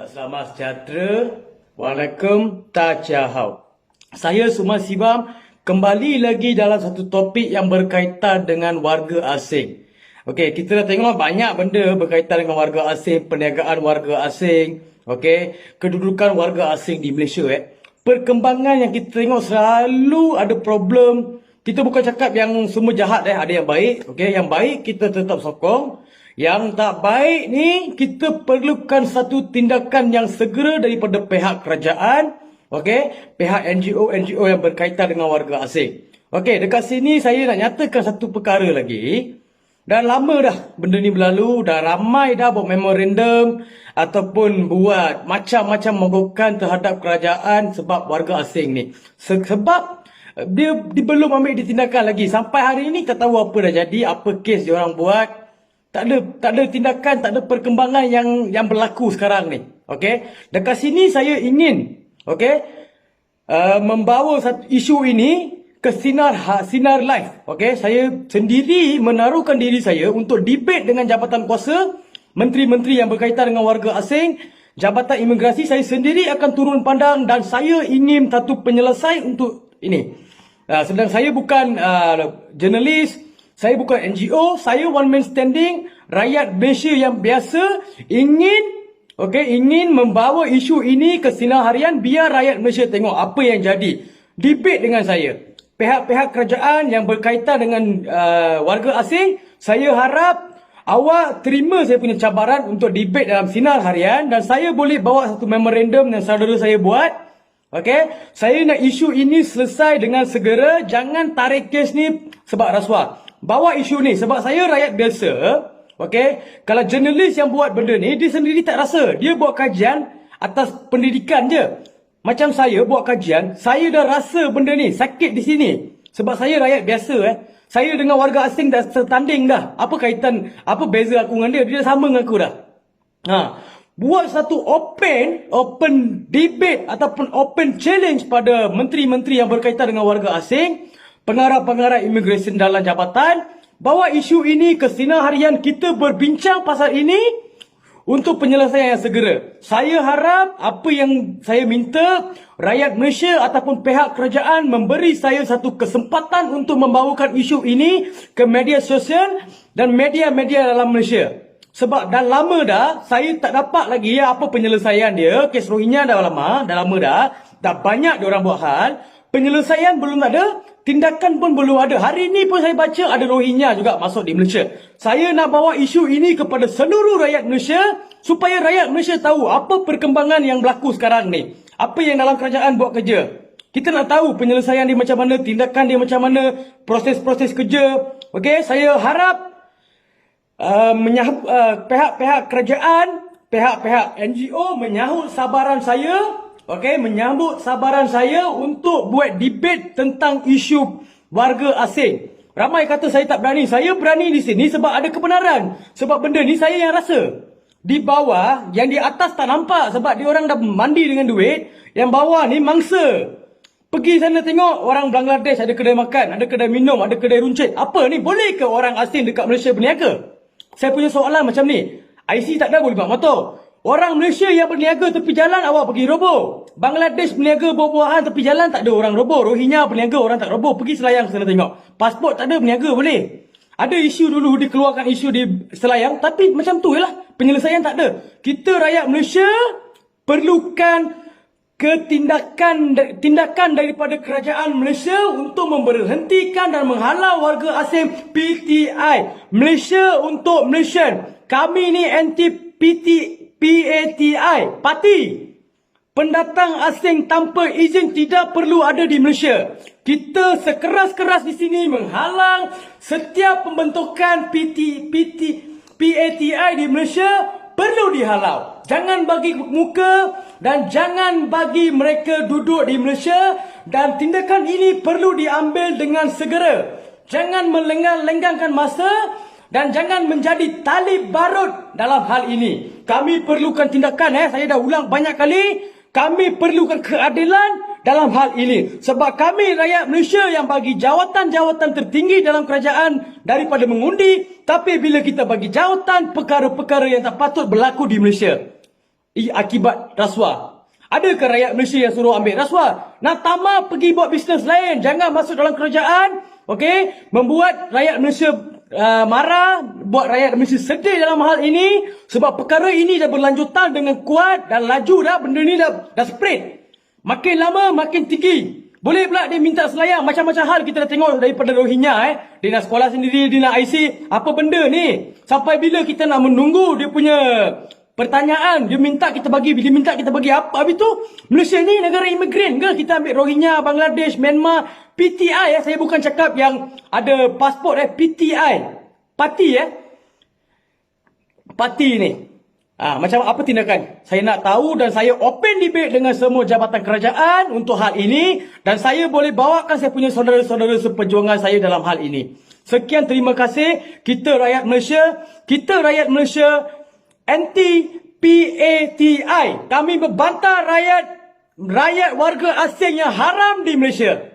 Selamat sejahtera. Waalaikum tajahau. Saya Suma Sibam kembali lagi dalam satu topik yang berkaitan dengan warga asing. Okey, kita dah tengok banyak benda berkaitan dengan warga asing, perniagaan warga asing, okey, kedudukan warga asing di Malaysia. Perkembangan yang kita tengok selalu ada problem. Kita bukan cakap yang semua jahat, ada yang baik. Okey, yang baik kita tetap sokong. Yang tak baik ni, kita perlukan satu tindakan yang segera daripada pihak kerajaan, okey, pihak NGO yang berkaitan dengan warga asing. Okey, dekat sini saya nak nyatakan satu perkara lagi. Dah lama dah benda ni berlalu, dah ramai dah buat memorandum ataupun buat macam-macam mogokan terhadap kerajaan sebab warga asing ni. Sebab dia belum ambil tindakan lagi. Sampai hari ini tak tahu apa dah jadi, apa kes dia orang buat. Tak ada tindakan, tak ada perkembangan yang berlaku sekarang ni. Okey, dekat sini saya ingin membawa satu isu ini ke sinar live. Okey, saya sendiri menaruhkan diri saya untuk debate dengan jabatan kuasa, menteri-menteri yang berkaitan dengan warga asing, jabatan imigrasi. Saya sendiri akan turun pandang dan saya ingin satu penyelesai untuk ini. Sedang saya bukan jurnalis, saya bukan NGO, saya one man standing, rakyat Malaysia yang biasa ingin membawa isu ini ke sinar harian biar rakyat Malaysia tengok apa yang jadi. Debate dengan saya. Pihak-pihak kerajaan yang berkaitan dengan warga asing, saya harap awak terima saya punya cabaran untuk debate dalam sinar harian dan saya boleh bawa satu memorandum yang saudara saya buat. Okey, saya nak isu ini selesai dengan segera, jangan tarik kes ni sebab rasuah. Bawa isu ni sebab saya rakyat biasa. Okey, kalau jurnalis yang buat benda ni dia sendiri tak rasa, dia buat kajian atas pendidikan je. Macam saya buat kajian, saya dah rasa benda ni sakit di sini. Sebab saya rakyat biasa Saya dengan warga asing dah setanding dah. Apa kaitan, apa beza aku dengan dia? Dia dah sama dengan aku dah. Buat satu open debate ataupun open challenge pada menteri-menteri yang berkaitan dengan warga asing, pengarah-pengarah imigresen dalam jabatan, bawa isu ini ke sinar harian, kita berbincang pasal ini untuk penyelesaian yang segera. Saya harap apa yang saya minta, rakyat Malaysia ataupun pihak kerajaan memberi saya satu kesempatan untuk membawakan isu ini ke media sosial dan media-media dalam Malaysia. Sebab dah lama dah, saya tak dapat lagi apa penyelesaian dia. Kes Rohingya dah lama dah. Dah banyak diorang buat hal. Penyelesaian belum ada, tindakan pun belum ada. Hari ini pun saya baca ada Rohingya juga masuk di Malaysia. Saya nak bawa isu ini kepada seluruh rakyat Malaysia supaya rakyat Malaysia tahu apa perkembangan yang berlaku sekarang ni. Apa yang dalam kerajaan buat kerja. Kita nak tahu penyelesaian dia macam mana, tindakan dia macam mana, proses-proses kerja. Okey, saya harap pihak-pihak kerajaan, pihak-pihak NGO menyambut sabaran saya. Okey, menyambut sabaran saya untuk buat debate tentang isu warga asing. Ramai kata saya tak berani. Saya berani di sini sebab ada kebenaran. Sebab benda ni saya yang rasa. Di bawah, yang di atas tak nampak sebab dia orang dah mandi dengan duit. Yang bawah ni mangsa. Pergi sana tengok orang Bangladesh ada kedai makan, ada kedai minum, ada kedai runcit. Apa ni? Boleh ke orang asing dekat Malaysia berniaga? Saya punya soalan macam ni. IC tak ada boleh buat motor. Orang Malaysia yang berniaga tepi jalan awak pergi roboh. Bangladesh berniaga buah-buahan tepi jalan tak ada orang roboh. Rohingya berniaga orang tak roboh. Pergi Selayang sana tengok. Pasport tak ada berniaga boleh. Ada isu dulu dikeluarkan isu di Selayang tapi macam tu je lah. Penyelesaian tak ada. Kita rakyat Malaysia perlukan tindakan daripada kerajaan Malaysia untuk memberhentikan dan menghalau warga asing PTI. Malaysia untuk Malaysian. Kami ni anti PATI, parti pendatang asing tanpa izin tidak perlu ada di Malaysia. Kita sekeras-keras di sini menghalang setiap pembentukan PATI di Malaysia perlu dihalau. Jangan bagi muka dan jangan bagi mereka duduk di Malaysia dan tindakan ini perlu diambil dengan segera. Jangan melenggang-lenggangkan masa dan jangan menjadi tali barut dalam hal ini. Kami perlukan tindakan, saya dah ulang banyak kali. Kami perlukan keadilan dalam hal ini. Sebab kami rakyat Malaysia yang bagi jawatan-jawatan tertinggi dalam kerajaan daripada mengundi. Tapi bila kita bagi jawatan perkara-perkara yang tak patut berlaku di Malaysia. akibat rasuah. Adakah rakyat Malaysia yang suruh ambil rasuah? Nak tamak pergi buat bisnes lain. Jangan masuk dalam kerajaan. Okey, membuat rakyat Malaysia marah, buat rakyat Malaysia sedih dalam hal ini sebab perkara ini dah berlanjutan dengan kuat dan laju dah, benda ni dah spread. Makin lama makin tinggi. Boleh pula dia minta selayang, macam-macam hal kita dah tengok daripada Rohingya Dia nak sekolah sendiri, dia nak IC, apa benda ni? Sampai bila kita nak menunggu dia punya pertanyaan, dia minta kita bagi apa? Habis tu Malaysia ni negara imigran ke? Kita ambil Rohingya, Bangladesh, Myanmar, PTI saya bukan cakap yang ada pasport PTI. Parti ni. Macam apa tindakan? Saya nak tahu dan saya open debate dengan semua jabatan kerajaan untuk hal ini dan saya boleh bawakan saya punya saudara-saudara seperjuangan saya dalam hal ini. Sekian, terima kasih. Kita rakyat Malaysia anti PATI. Kami membantah rakyat warga asing yang haram di Malaysia.